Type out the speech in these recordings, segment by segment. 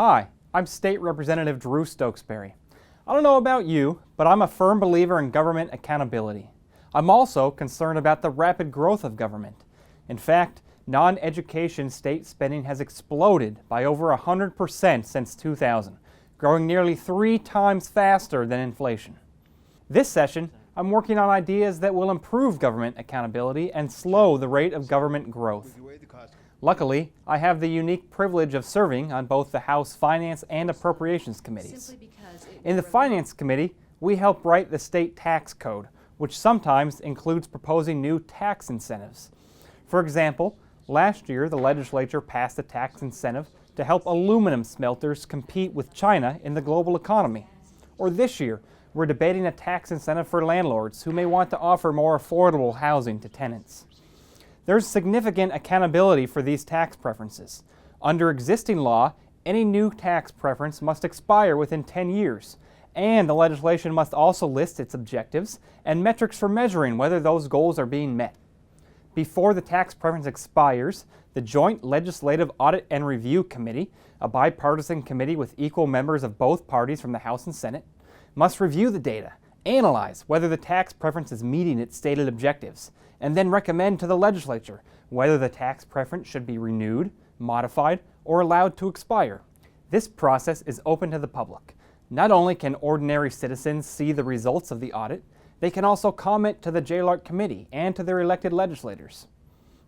Hi, I'm State Representative Drew Stokesbary. I don't know about you, but I'm a firm believer in government accountability. I'm also concerned about the rapid growth of government. In fact, non-education state spending has exploded by over 100% since 2000, growing nearly 3 times faster than inflation. This session, I'm working on ideas that will improve government accountability and slow the rate of government growth. Luckily, I have the unique privilege of serving on both the House Finance and Appropriations Committees. In the Finance Committee, we help write the state tax code, which sometimes includes proposing new tax incentives. For example, last year the legislature passed a tax incentive to help aluminum smelters compete with China in the global economy. Or this year, we're debating a tax incentive for landlords who may want to offer more affordable housing to tenants. There's significant accountability for these tax preferences. Under existing law, any new tax preference must expire within 10 years, and the legislation must also list its objectives and metrics for measuring whether those goals are being met. Before the tax preference expires, the Joint Legislative Audit and Review Committee, a bipartisan committee with equal members of both parties from the House and Senate, must review the data, analyze whether the tax preference is meeting its stated objectives, and then recommend to the legislature whether the tax preference should be renewed, modified, or allowed to expire. This process is open to the public. Not only can ordinary citizens see the results of the audit, they can also comment to the JLARC committee and to their elected legislators.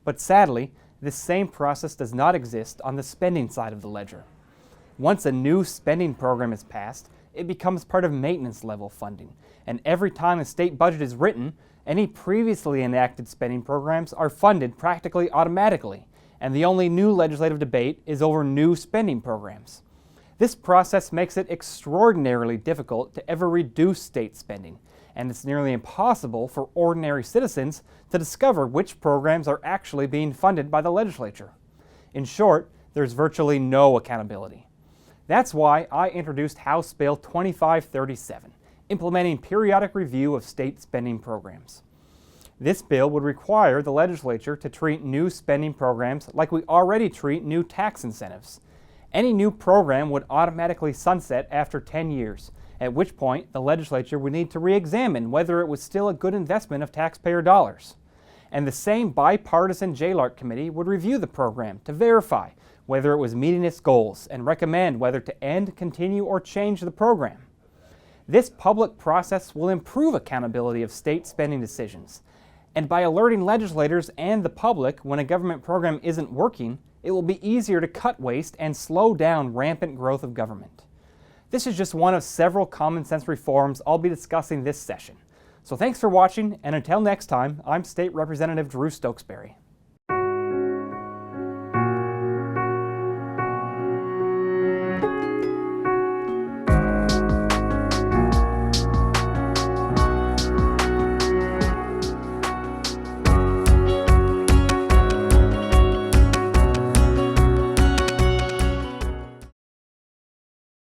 But sadly, this same process does not exist on the spending side of the ledger. Once a new spending program is passed, it becomes part of maintenance level funding, and every time a state budget is written, any previously enacted spending programs are funded practically automatically, and the only new legislative debate is over new spending programs. This process makes it extraordinarily difficult to ever reduce state spending, and it's nearly impossible for ordinary citizens to discover which programs are actually being funded by the legislature. In short, there's virtually no accountability. That's why I introduced House Bill 2537, implementing periodic review of state spending programs. This bill would require the legislature to treat new spending programs like we already treat new tax incentives. Any new program would automatically sunset after 10 years, at which point the legislature would need to re-examine whether it was still a good investment of taxpayer dollars. And the same bipartisan JLARC committee would review the program to verify whether it was meeting its goals and recommend whether to end, continue, or change the program. This public process will improve accountability of state spending decisions, and by alerting legislators and the public when a government program isn't working, it will be easier to cut waste and slow down rampant growth of government. This is just one of several common sense reforms I'll be discussing this session. So thanks for watching, and until next time, I'm State Representative Drew Stokesbary.